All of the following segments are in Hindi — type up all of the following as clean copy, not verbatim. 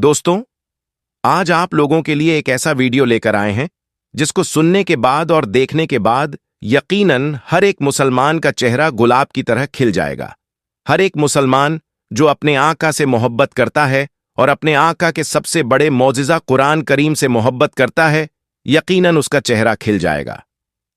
दोस्तों, आज आप लोगों के लिए एक ऐसा वीडियो लेकर आए हैं जिसको सुनने के बाद और देखने के बाद यकीनन हर एक मुसलमान का चेहरा गुलाब की तरह खिल जाएगा। हर एक मुसलमान जो अपने आका से मोहब्बत करता है और अपने आका के सबसे बड़े मौजिज़ा कुरान करीम से मोहब्बत करता है, यकीनन उसका चेहरा खिल जाएगा।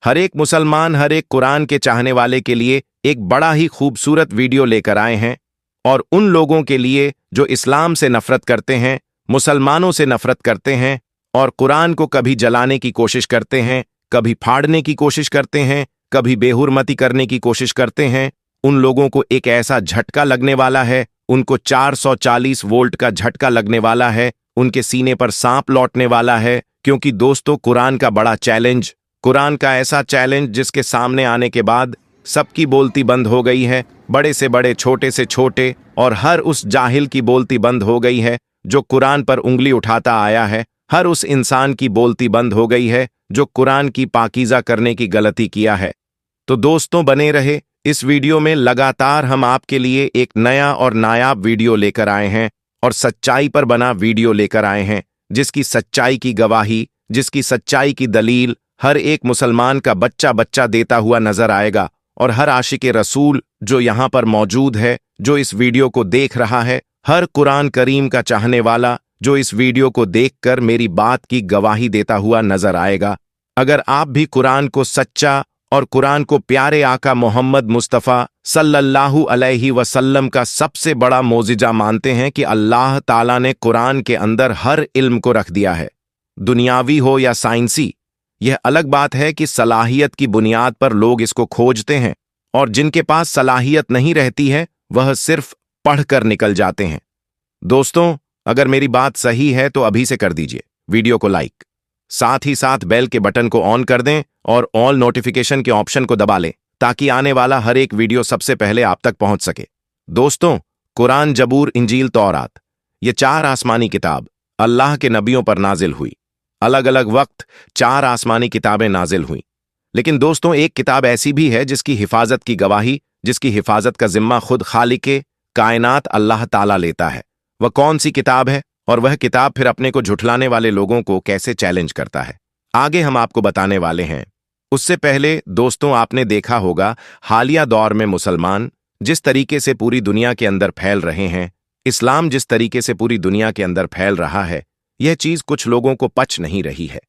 हर एक मुसलमान हर एक कुरान के चाहने वाले के लिए एक बड़ा ही खूबसूरत वीडियो लेकर आए हैं, और उन लोगों के लिए जो इस्लाम से नफरत करते हैं, मुसलमानों से नफरत करते हैं और कुरान को कभी जलाने की कोशिश करते हैं, कभी फाड़ने की कोशिश करते हैं, कभी बेहुरमती करने की कोशिश करते हैं। उन लोगों को एक ऐसा झटका लगने वाला है, उनको 440 वोल्ट का झटका लगने वाला है, उनके सीने पर सांप लौटने वाला है। क्योंकि दोस्तों, कुरान का बड़ा चैलेंज, कुरान का ऐसा चैलेंज जिसके सामने आने के बाद सबकी बोलती बंद हो गई है, बड़े से बड़े, छोटे से छोटे, और हर उस जाहिल की बोलती बंद हो गई है जो कुरान पर उंगली उठाता आया है। हर उस इंसान की बोलती बंद हो गई है जो कुरान की पाकीज़ा करने की गलती किया है। तो दोस्तों, बने रहे, इस वीडियो में लगातार हम आपके लिए एक नया और नायाब वीडियो लेकर आए हैं और सच्चाई पर बना वीडियो लेकर आए हैं, जिसकी सच्चाई की गवाही, जिसकी सच्चाई की दलील हर एक मुसलमान का बच्चा बच्चा देता हुआ नजर आएगा। और हर आशिक रसूल जो यहाँ पर मौजूद है, जो इस वीडियो को देख रहा है, हर कुरान करीम का चाहने वाला जो इस वीडियो को देखकर मेरी बात की गवाही देता हुआ नजर आएगा। अगर आप भी कुरान को सच्चा और कुरान को प्यारे आका मोहम्मद मुस्तफ़ा सल्लल्लाहु अलैहि वसल्लम का सबसे बड़ा मोजिजा मानते हैं कि अल्लाह ताला ने कुरान के अंदर हर इल्म को रख दिया है, दुनियावी हो या साइंसी। यह अलग बात है कि सलाहियत की बुनियाद पर लोग इसको खोजते हैं, और जिनके पास सलाहियत नहीं रहती है वह सिर्फ पढ़कर निकल जाते हैं। दोस्तों, अगर मेरी बात सही है तो अभी से कर दीजिए वीडियो को लाइक, साथ ही साथ बेल के बटन को ऑन कर दें और ऑल नोटिफिकेशन के ऑप्शन को दबा लें, ताकि आने वाला हर एक वीडियो सबसे पहले आप तक पहुंच सके। दोस्तों, कुरान, जबूर, इंजील, तौरात, ये 4 आसमानी किताब अल्लाह के नबियों पर नाजिल हुई। अलग अलग वक्त 4 आसमानी किताबें नाजिल हुई, लेकिन दोस्तों, एक किताब ऐसी भी है जिसकी हिफाजत की गवाही, जिसकी हिफाजत का जिम्मा खुद खालिके कायनात अल्लाह ताला लेता है। वह कौन सी किताब है और वह किताब फिर अपने को झुठलाने वाले लोगों को कैसे चैलेंज करता है, आगे हम आपको बताने वाले हैं। उससे पहले दोस्तों, आपने देखा होगा हालिया दौर में मुसलमान जिस तरीके से पूरी दुनिया के अंदर फैल रहे हैं, इस्लाम जिस तरीके से पूरी दुनिया के अंदर फैल रहा है, यह चीज कुछ लोगों को पच नहीं रही है,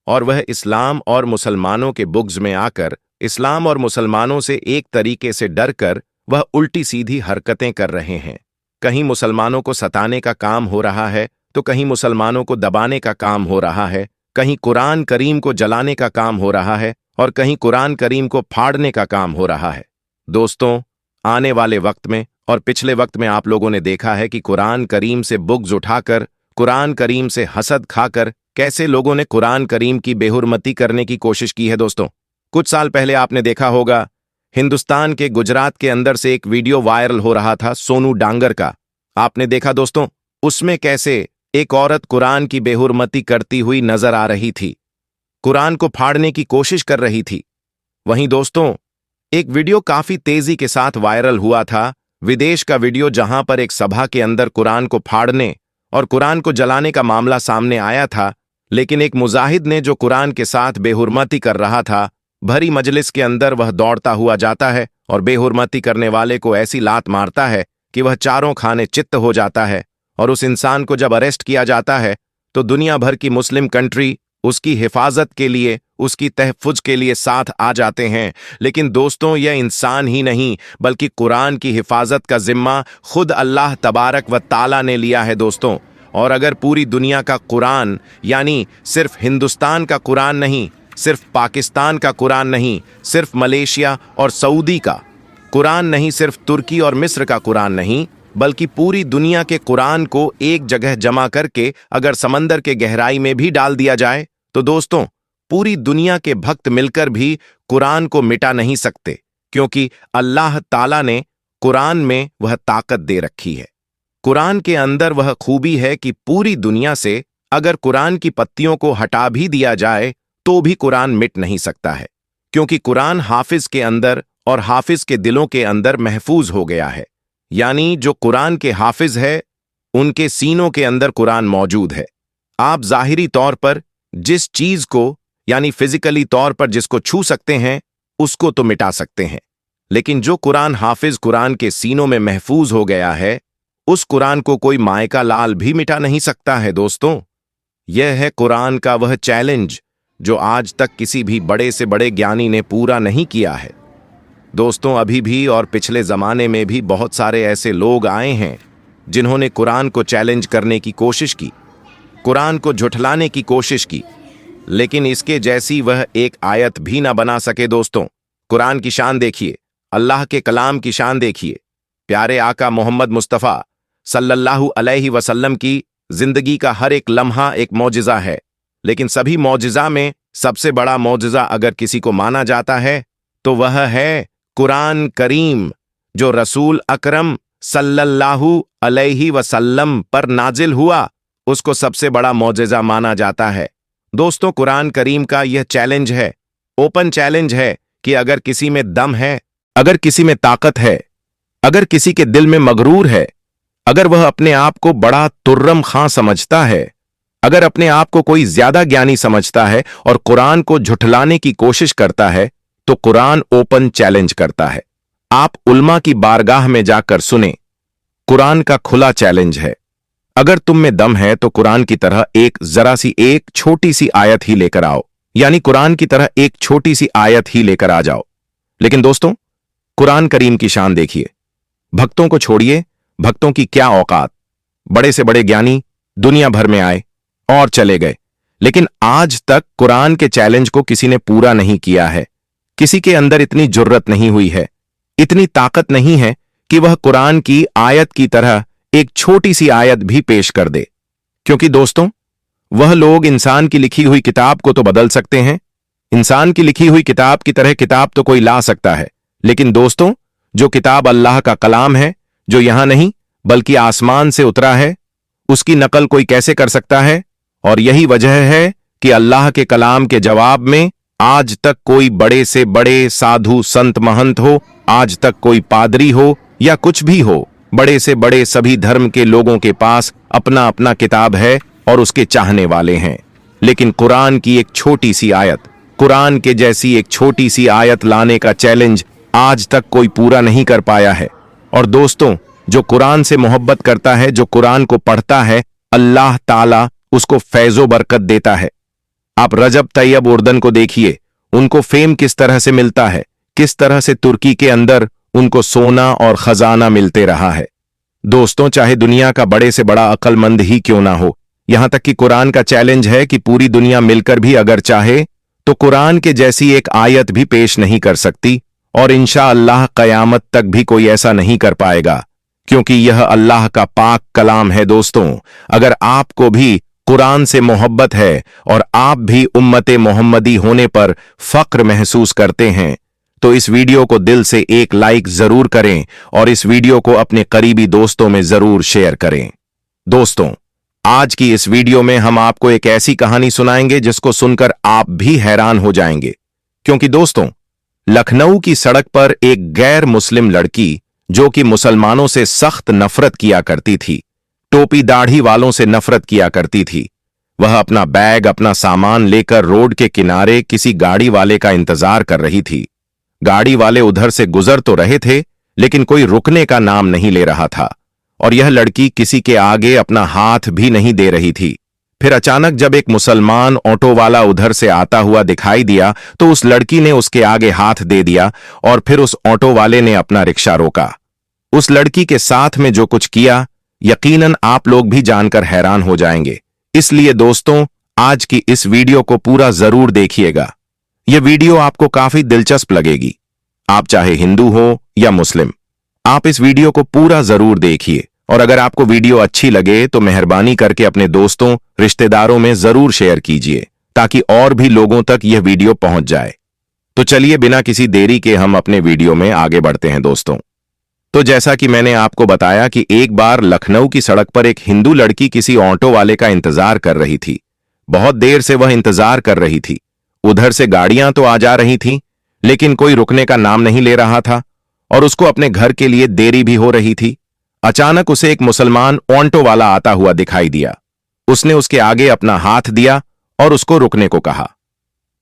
और वह इस्लाम और मुसलमानों के बुग़्ज़ में आकर, इस्लाम और मुसलमानों से एक तरीके से डर कर वह उल्टी सीधी हरकतें कर रहे हैं। कहीं मुसलमानों को सताने का काम हो रहा है, तो कहीं मुसलमानों को दबाने का काम हो रहा है, कहीं कुरान करीम को जलाने का काम हो रहा है, और कहीं कुरान करीम को फाड़ने का काम हो रहा है। दोस्तों, आने वाले वक्त में और पिछले वक्त में आप लोगों ने देखा है कि कुरान करीम से बुग़्ज़ उठाकर, कुरान करीम से हसद खाकर कैसे लोगों ने कुरान करीम की बेहुरमती करने की कोशिश की है। दोस्तों, कुछ साल पहले आपने देखा होगा हिंदुस्तान के गुजरात के अंदर से एक वीडियो वायरल हो रहा था सोनू डांगर का। आपने देखा दोस्तों, उसमें कैसे एक औरत कुरान की बेहुरमती करती हुई नजर आ रही थी, कुरान को फाड़ने की कोशिश कर रही थी। वहीं दोस्तों, एक वीडियो काफी तेजी के साथ वायरल हुआ था, विदेश का वीडियो, जहां पर एक सभा के अंदर कुरान को फाड़ने और कुरान को जलाने का मामला सामने आया था, लेकिन एक मुजाहिद ने जो कुरान के साथ बेहुरमती कर रहा था, भरी मजलिस के अंदर वह दौड़ता हुआ जाता है और बेहुरमती करने वाले को ऐसी लात मारता है कि वह चारों खाने चित्त हो जाता है। और उस इंसान को जब अरेस्ट किया जाता है तो दुनिया भर की मुस्लिम कंट्री उसकी हिफाजत के लिए, उसकी तहफ़्फ़ुज़ के लिए साथ आ जाते हैं। लेकिन दोस्तों, यह इंसान ही नहीं बल्कि कुरान की हिफाजत का जिम्मा खुद अल्लाह तबारक व ताला ने लिया है दोस्तों। और अगर पूरी दुनिया का कुरान, यानी सिर्फ हिंदुस्तान का कुरान नहीं, सिर्फ पाकिस्तान का कुरान नहीं, सिर्फ मलेशिया और सऊदी का कुरान नहीं, सिर्फ तुर्की और मिस्र का कुरान नहीं, बल्कि पूरी दुनिया के कुरान को एक जगह जमा करके अगर समंदर के गहराई में भी डाल दिया जाए, तो दोस्तों, पूरी दुनिया के भक्त मिलकर भी कुरान को मिटा नहीं सकते, क्योंकि अल्लाह ताला ने कुरान में वह ताकत दे रखी है। कुरान के अंदर वह खूबी है कि पूरी दुनिया से अगर कुरान की पत्तियों को हटा भी दिया जाए तो भी कुरान मिट नहीं सकता है, क्योंकि कुरान हाफिज के अंदर और हाफिज के दिलों के अंदर महफूज हो गया है। यानी जो कुरान के हाफिज है उनके सीनों के अंदर कुरान मौजूद है। आप जाहिरी तौर पर जिस चीज को यानी फिजिकली तौर पर जिसको छू सकते हैं उसको तो मिटा सकते हैं, लेकिन जो कुरान हाफिज कुरान के सीनों में महफूज हो गया है उस कुरान को कोई माय का लाल भी मिटा नहीं सकता है। दोस्तों, यह है कुरान का वह चैलेंज जो आज तक किसी भी बड़े से बड़े ज्ञानी ने पूरा नहीं किया है। दोस्तों, अभी भी और पिछले जमाने में भी बहुत सारे ऐसे लोग आए हैं जिन्होंने कुरान को चैलेंज करने की कोशिश की, कुरान को झुठलाने की कोशिश की, लेकिन इसके जैसी वह एक आयत भी ना बना सके। दोस्तों, कुरान की शान देखिए, अल्लाह के कलाम की शान देखिए। प्यारे आका मोहम्मद मुस्तफ़ा सल्लल्लाहु अलैहि वसल्लम की जिंदगी का हर एक लम्हा एक मौजिज़ा है, लेकिन सभी मौजिज़ा में सबसे बड़ा मौजिज़ा अगर किसी को माना जाता है तो वह है कुरान करीम, जो रसूल अकरम सल्लल्लाहु अलैहि वसल्लम पर नाजिल हुआ, उसको सबसे बड़ा मौजिज़ा माना जाता है। दोस्तों, कुरान करीम का यह चैलेंज है, ओपन चैलेंज है कि अगर किसी में दम है, अगर किसी में ताकत है, अगर किसी के दिल में मगरूर है, अगर वह अपने आप को बड़ा तुर्रम खां समझता है, अगर अपने आप को कोई ज्यादा ज्ञानी समझता है और कुरान को झुठलाने की कोशिश करता है, तो कुरान ओपन चैलेंज करता है। आप उल्मा की बारगाह में जाकर सुने, कुरान का खुला चैलेंज है। अगर तुम में दम है तो कुरान की तरह एक जरा सी एक छोटी सी आयत ही लेकर आओ, यानी कुरान की तरह एक छोटी सी आयत ही लेकर आ जाओ। लेकिन दोस्तों, कुरान करीम की शान देखिए। भक्तों को छोड़िए, भक्तों की क्या औकात। बड़े से बड़े ज्ञानी दुनिया भर में आए और चले गए, लेकिन आज तक कुरान के चैलेंज को किसी ने पूरा नहीं किया है। किसी के अंदर इतनी जुर्रत नहीं हुई है, इतनी ताकत नहीं है कि वह कुरान की आयत की तरह एक छोटी सी आयत भी पेश कर दे। क्योंकि दोस्तों, वह लोग इंसान की लिखी हुई किताब को तो बदल सकते हैं, इंसान की लिखी हुई किताब की तरह किताब तो कोई ला सकता है, लेकिन दोस्तों, जो किताब अल्लाह का कलाम है, जो यहां नहीं बल्कि आसमान से उतरा है, उसकी नकल कोई कैसे कर सकता है? और यही वजह है कि अल्लाह के कलाम के जवाब में आज तक कोई बड़े से बड़े साधु संत महंत हो, आज तक कोई पादरी हो या कुछ भी हो, बड़े से बड़े सभी धर्म के लोगों के पास अपना अपना किताब है और उसके चाहने वाले हैं। लेकिन कुरान की एक छोटी सी आयत, कुरान के जैसी एक छोटी सी आयत लाने का चैलेंज आज तक कोई पूरा नहीं कर पाया है। और दोस्तों, जो कुरान से मोहब्बत करता है, जो कुरान को पढ़ता है, अल्लाह ताला उसको फैज़ो बरकत देता है। आप रजब तैयब उर्दन को देखिए, उनको फेम किस तरह से मिलता है, किस तरह से तुर्की के अंदर उनको सोना और खजाना मिलते रहा है। दोस्तों, चाहे दुनिया का बड़े से बड़ा अक्लमंद ही क्यों ना हो, यहां तक कि कुरान का चैलेंज है कि पूरी दुनिया मिलकर भी अगर चाहे तो कुरान के जैसी एक आयत भी पेश नहीं कर सकती, और इंशाअल्लाह कयामत तक भी कोई ऐसा नहीं कर पाएगा, क्योंकि यह अल्लाह का पाक कलाम है। दोस्तों, अगर आपको भी कुरान से मोहब्बत है और आप भी उम्मते मोहम्मदी होने पर फक्र महसूस करते हैं, तो इस वीडियो को दिल से एक लाइक जरूर करें और इस वीडियो को अपने करीबी दोस्तों में जरूर शेयर करें। दोस्तों, आज की इस वीडियो में हम आपको एक ऐसी कहानी सुनाएंगे जिसको सुनकर आप भी हैरान हो जाएंगे। क्योंकि दोस्तों, लखनऊ की सड़क पर एक गैर मुस्लिम लड़की, जो कि मुसलमानों से सख्त नफरत किया करती थी, टोपी दाढ़ी वालों से नफरत किया करती थी, वह अपना बैग, अपना सामान लेकर रोड के किनारे किसी गाड़ी वाले का इंतजार कर रही थी। गाड़ी वाले उधर से गुजर तो रहे थे, लेकिन कोई रुकने का नाम नहीं ले रहा था, और यह लड़की किसी के आगे अपना हाथ भी नहीं दे रही थी। फिर अचानक जब एक मुसलमान ऑटो वाला उधर से आता हुआ दिखाई दिया, तो उस लड़की ने उसके आगे हाथ दे दिया और फिर उस ऑटो वाले ने अपना रिक्शा रोका। उस लड़की के साथ में जो कुछ किया, यकीनन आप लोग भी जानकर हैरान हो जाएंगे। इसलिए दोस्तों, आज की इस वीडियो को पूरा जरूर देखिएगा। यह वीडियो आपको काफी दिलचस्प लगेगी। आप चाहे हिंदू हो या मुस्लिम, आप इस वीडियो को पूरा जरूर देखिए, और अगर आपको वीडियो अच्छी लगे तो मेहरबानी करके अपने दोस्तों, रिश्तेदारों में जरूर शेयर कीजिए, ताकि और भी लोगों तक यह वीडियो पहुंच जाए। तो चलिए बिना किसी देरी के हम अपने वीडियो में आगे बढ़ते हैं। दोस्तों, तो जैसा कि मैंने आपको बताया कि एक बार लखनऊ की सड़क पर एक हिंदू लड़की किसी ऑटो वाले का इंतजार कर रही थी। बहुत देर से वह इंतजार कर रही थी। उधर से गाड़ियां तो आ जा रही थीं, लेकिन कोई रुकने का नाम नहीं ले रहा था, और उसको अपने घर के लिए देरी भी हो रही थी। अचानक उसे एक मुसलमान ऑटो वाला आता हुआ दिखाई दिया। उसने उसके आगे अपना हाथ दिया और उसको रुकने को कहा।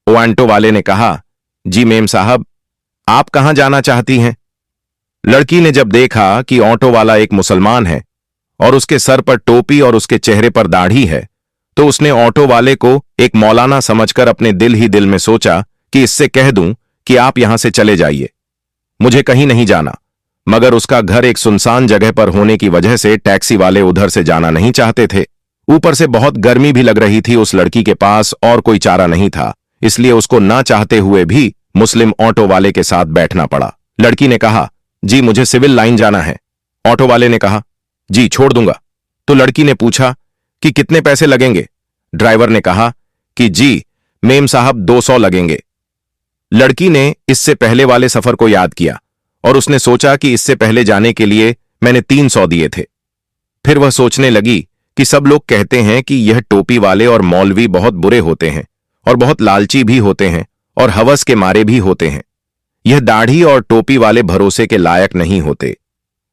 ऑटो वाले ने कहा, जी मेम साहब, आप कहां जाना चाहती हैं? लड़की ने जब देखा कि ऑटो वाला एक मुसलमान है और उसके सर पर टोपी और उसके चेहरे पर दाढ़ी है, तो उसने ऑटो वाले को एक मौलाना समझकर अपने दिल ही दिल में सोचा कि इससे कह दूं कि आप यहां से चले जाइए, मुझे कहीं नहीं जाना। मगर उसका घर एक सुनसान जगह पर होने की वजह से टैक्सी वाले उधर से जाना नहीं चाहते थे। ऊपर से बहुत गर्मी भी लग रही थी उस लड़की के पास और कोई चारा नहीं था, इसलिए उसको ना चाहते हुए भी मुस्लिम ऑटो वाले के साथ बैठना पड़ा। लड़की ने कहा, जी मुझे सिविल लाइन जाना है। ऑटो वाले ने कहा, जी छोड़ दूंगा। तो लड़की ने पूछा कि कितने पैसे लगेंगे? ड्राइवर ने कहा कि जी मेम साहब 200 लगेंगे। लड़की ने इससे पहले वाले सफर को याद किया और उसने सोचा कि इससे पहले जाने के लिए मैंने 300 दिए थे। फिर वह सोचने लगी कि सब लोग कहते हैं कि यह टोपी वाले और मौलवी बहुत बुरे होते हैं और बहुत लालची भी होते हैं और हवस के मारे भी होते हैं। यह दाढ़ी और टोपी वाले भरोसे के लायक नहीं होते।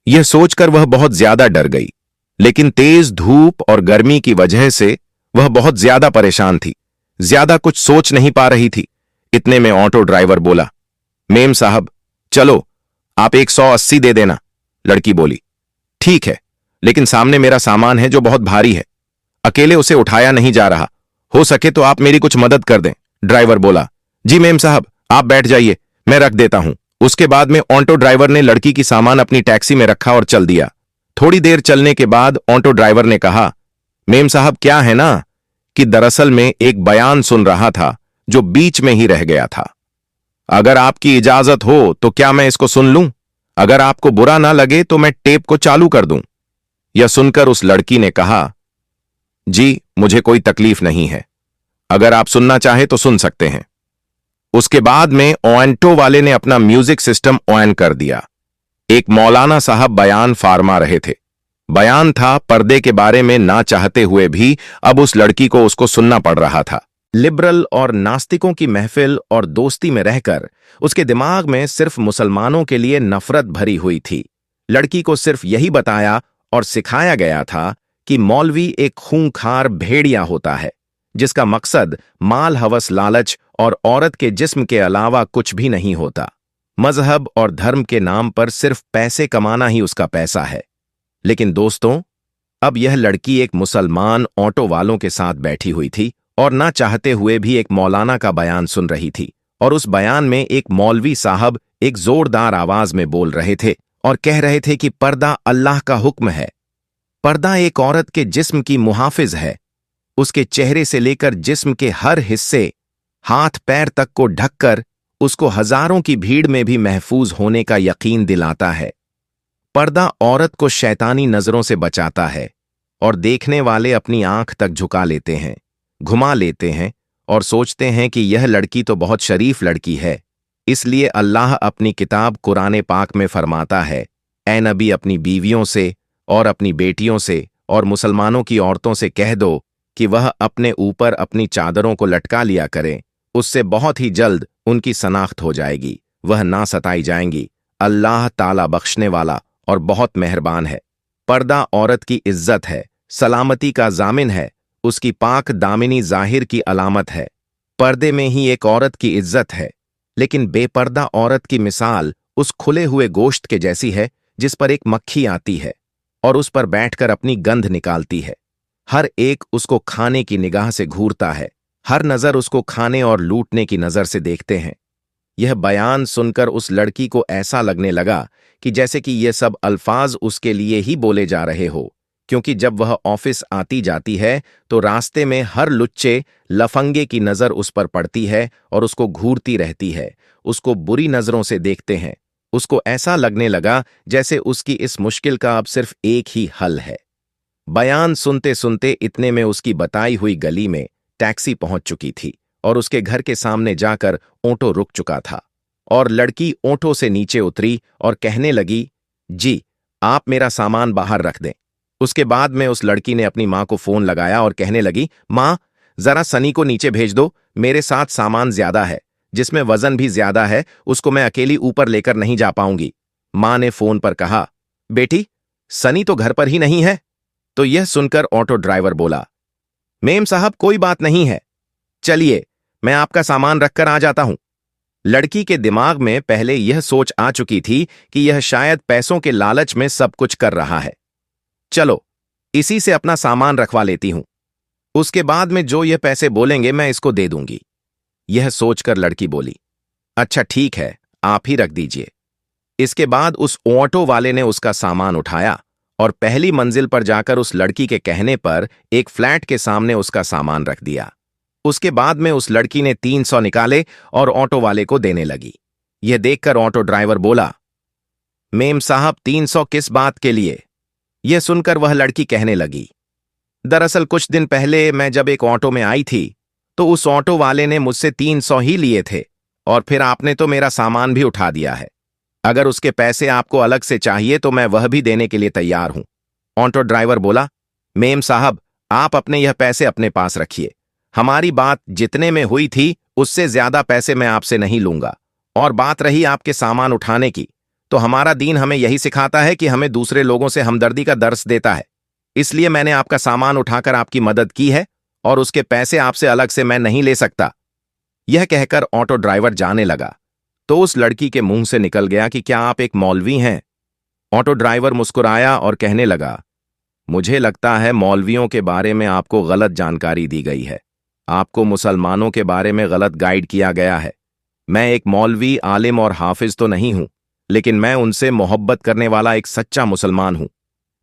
यह सोचकर वह बहुत ज्यादा डर गई, लेकिन तेज धूप और गर्मी की वजह से वह बहुत ज्यादा परेशान थी, ज्यादा कुछ सोच नहीं पा रही थी। इतने में ऑटो ड्राइवर बोला, मेम साहब चलो आप 180 दे देना। लड़की बोली, ठीक है, लेकिन सामने मेरा सामान है जो बहुत भारी है, अकेले उसे उठाया नहीं जा रहा, हो सके तो आप मेरी कुछ मदद कर दें। ड्राइवर बोला, जी मेम साहब आप बैठ जाइए, मैं रख देता हूं। उसके बाद में ऑटो ड्राइवर ने लड़की की सामान अपनी टैक्सी में रखा और चल दिया। थोड़ी देर चलने के बाद ऑटो ड्राइवर ने कहा, मेम साहब क्या है ना कि दरअसल में एक बयान सुन रहा था जो बीच में ही रह गया था। अगर आपकी इजाजत हो तो क्या मैं इसको सुन लूं? अगर आपको बुरा ना लगे तो मैं टेप को चालू कर दूं। यह सुनकर उस लड़की ने कहा, जी मुझे कोई तकलीफ नहीं है, अगर आप सुनना चाहे तो सुन सकते हैं। उसके बाद में ऑटो वाले ने अपना म्यूजिक सिस्टम ऑन कर दिया। एक मौलाना साहब बयान फार्मा रहे थे। बयान था पर्दे के बारे में, ना चाहते हुए भी अब उस लड़की को उसको सुनना पड़ रहा था। लिबरल और नास्तिकों की महफिल और दोस्ती में रहकर उसके दिमाग में सिर्फ मुसलमानों के लिए नफरत भरी हुई थी। लड़की को सिर्फ यही बताया और सिखाया गया था कि मौलवी एक खूंखार भेड़िया होता है जिसका मकसद माल, हवस, लालच और औरत के जिस्म के अलावा कुछ भी नहीं होता। मजहब और धर्म के नाम पर सिर्फ पैसे कमाना ही उसका पैसा है। लेकिन दोस्तों, अब यह लड़की एक मुसलमान ऑटो वालों के साथ बैठी हुई थी और ना चाहते हुए भी एक मौलाना का बयान सुन रही थी। और उस बयान में एक मौलवी साहब एक जोरदार आवाज में बोल रहे थे और कह रहे थे कि पर्दा अल्लाह का हुक्म है। पर्दा एक औरत के जिस्म की मुहाफिज है। उसके चेहरे से लेकर जिस्म के हर हिस्से, हाथ पैर तक को ढककर उसको हजारों की भीड़ में भी महफूज होने का यकीन दिलाता है। पर्दा औरत को शैतानी नजरों से बचाता है और देखने वाले अपनी आंख तक झुका लेते हैं, घुमा लेते हैं और सोचते हैं कि यह लड़की तो बहुत शरीफ लड़की है। इसलिए अल्लाह अपनी किताब कुरान पाक में फरमाता है, ए नबी अपनी बीवियों से और अपनी बेटियों से और मुसलमानों की औरतों से कह दो कि वह अपने ऊपर अपनी चादरों को लटका लिया करें, उससे बहुत ही जल्द उनकी शनाख्त हो जाएगी, वह ना सताई जाएंगी। अल्लाह ताला बख्शने वाला और बहुत मेहरबान है। पर्दा औरत की इज्जत है, सलामती का जामिन है, उसकी पाक दामिनी जाहिर की अलामत है। पर्दे में ही एक औरत की इज्जत है। लेकिन बेपर्दा औरत की मिसाल उस खुले हुए गोश्त के जैसी है जिस पर एक मक्खी आती है और उस पर बैठकर अपनी गंध निकालती है। हर एक उसको खाने की निगाह से घूरता है, हर नजर उसको खाने और लूटने की नजर से देखते हैं। यह बयान सुनकर उस लड़की को ऐसा लगने लगा कि जैसे कि ये सब अल्फाज उसके लिए ही बोले जा रहे हो, क्योंकि जब वह ऑफिस आती जाती है तो रास्ते में हर लुच्चे लफंगे की नजर उस पर पड़ती है और उसको घूरती रहती है, उसको बुरी नजरों से देखते हैं। उसको ऐसा लगने लगा जैसे उसकी इस मुश्किल का अब सिर्फ एक ही हल है। बयान सुनते सुनते इतने में उसकी बताई हुई गली में टैक्सी पहुंच चुकी थी और उसके घर के सामने जाकर ऑटो रुक चुका था और लड़की ऑटो से नीचे उतरी और कहने लगी, जी आप मेरा सामान बाहर रख दें। उसके बाद में उस लड़की ने अपनी मां को फोन लगाया और कहने लगी, मां जरा सनी को नीचे भेज दो, मेरे साथ सामान ज्यादा है, जिसमें वजन भी ज्यादा है, उसको मैं अकेली ऊपर लेकर नहीं जा पाऊंगी। मां ने फोन पर कहा, बेटी सनी तो घर पर ही नहीं है। तो यह सुनकर ऑटो ड्राइवर बोला, मेम साहब कोई बात नहीं है, चलिए मैं आपका सामान रखकर आ जाता हूं। लड़की के दिमाग में पहले यह सोच आ चुकी थी कि यह शायद पैसों के लालच में सब कुछ कर रहा है। चलो इसी से अपना सामान रखवा लेती हूं, उसके बाद में जो यह पैसे बोलेंगे मैं इसको दे दूंगी। यह सोचकर लड़की बोली, अच्छा ठीक है, आप ही रख दीजिए। इसके बाद उस ऑटो वाले ने उसका सामान उठाया और पहली मंजिल पर जाकर उस लड़की के कहने पर एक फ्लैट के सामने उसका सामान रख दिया। उसके बाद में उस लड़की ने 300 निकाले और ऑटो वाले को देने लगी। यह देखकर ऑटो ड्राइवर बोला, मेम साहब 300 किस बात के लिए? यह सुनकर वह लड़की कहने लगी, दरअसल कुछ दिन पहले मैं जब एक ऑटो में आई थी तो उस ऑटो वाले ने मुझसे 300 ही लिए थे और फिर आपने तो मेरा सामान भी उठा दिया है। अगर उसके पैसे आपको अलग से चाहिए तो मैं वह भी देने के लिए तैयार हूं। ऑटो ड्राइवर बोला, मेम साहब आप अपने यह पैसे अपने पास रखिए, हमारी बात जितने में हुई थी उससे ज्यादा पैसे मैं आपसे नहीं लूंगा। और बात रही आपके सामान उठाने की, तो हमारा दीन हमें यही सिखाता है कि हमें दूसरे लोगों से हमदर्दी का दर्स देता है, इसलिए मैंने आपका सामान उठाकर आपकी मदद की है और उसके पैसे आपसे अलग से मैं नहीं ले सकता। यह कहकर ऑटो ड्राइवर जाने लगा तो उस लड़की के मुंह से निकल गया कि क्या आप एक मौलवी हैं? ऑटो ड्राइवर मुस्कुराया और कहने लगा, मुझे लगता है मौलवियों के बारे में आपको गलत जानकारी दी गई है, आपको मुसलमानों के बारे में गलत गाइड किया गया है। मैं एक मौलवी, आलिम और हाफिज तो नहीं हूं, लेकिन मैं उनसे मोहब्बत करने वाला एक सच्चा मुसलमान हूं।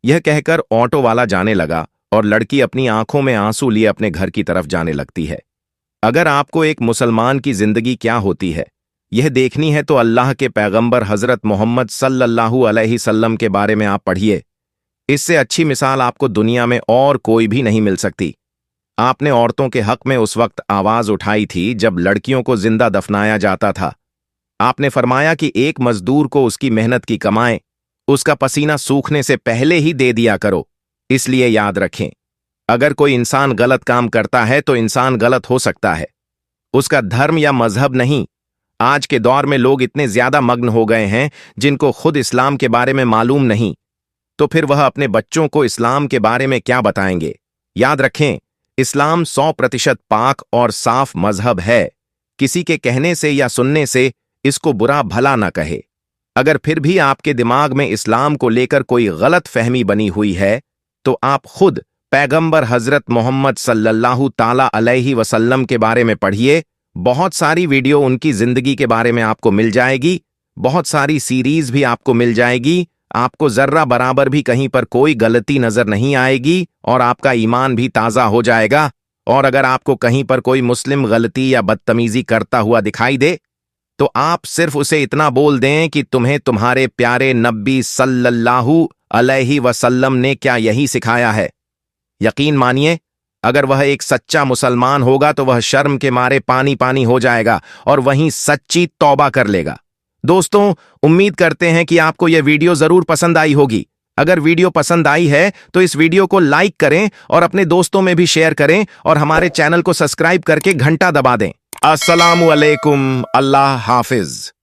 यह कहकर ऑटो वाला जाने लगा और लड़की अपनी आंखों में आंसू लिए अपने घर की तरफ जाने लगती है। अगर आपको एक मुसलमान की जिंदगी क्या होती है यह देखनी है तो अल्लाह के पैगंबर हजरत मोहम्मद सल्लल्लाहु अलैहि वसल्लम के बारे में आप पढ़िए। इससे अच्छी मिसाल आपको दुनिया में और कोई भी नहीं मिल सकती। आपने औरतों के हक में उस वक्त आवाज उठाई थी जब लड़कियों को जिंदा दफनाया जाता था। आपने फरमाया कि एक मजदूर को उसकी मेहनत की कमाएं उसका पसीना सूखने से पहले ही दे दिया करो। इसलिए याद रखें, अगर कोई इंसान गलत काम करता है तो इंसान गलत हो सकता है, उसका धर्म या मजहब नहीं। आज के दौर में लोग इतने ज्यादा मग्न हो गए हैं जिनको खुद इस्लाम के बारे में मालूम नहीं, तो फिर वह अपने बच्चों को इस्लाम के बारे में क्या बताएंगे। याद रखें, इस्लाम 100% पाक और साफ मजहब है। किसी के कहने से या सुनने से इसको बुरा भला न कहे। अगर फिर भी आपके दिमाग में इस्लाम को लेकर कोई गलत फहमी बनी हुई है तो आप खुद पैगंबर हजरत मोहम्मद सल्लल्लाहु ताला अलैहि वसल्लम के बारे में पढ़िए। बहुत सारी वीडियो उनकी जिंदगी के बारे में आपको मिल जाएगी, बहुत सारी सीरीज भी आपको मिल जाएगी। आपको जर्रा बराबर भी कहीं पर कोई गलती नजर नहीं आएगी और आपका ईमान भी ताजा हो जाएगा। और अगर आपको कहीं पर कोई मुस्लिम गलती या बदतमीजी करता हुआ दिखाई दे तो आप सिर्फ उसे इतना बोल दें कि तुम्हें तुम्हारे प्यारे नबी सल्लल्लाहु अलैहि वसल्लम ने क्या यही सिखाया है। यकीन मानिए, अगर वह एक सच्चा मुसलमान होगा तो वह शर्म के मारे पानी पानी हो जाएगा और वहीं सच्ची तौबा कर लेगा। दोस्तों, उम्मीद करते हैं कि आपको यह वीडियो जरूर पसंद आई होगी। अगर वीडियो पसंद आई है तो इस वीडियो को लाइक करें और अपने दोस्तों में भी शेयर करें और हमारे चैनल को सब्सक्राइब करके घंटा दबा दें। अस्सलामु अलैकुम, अल्लाह हाफिज।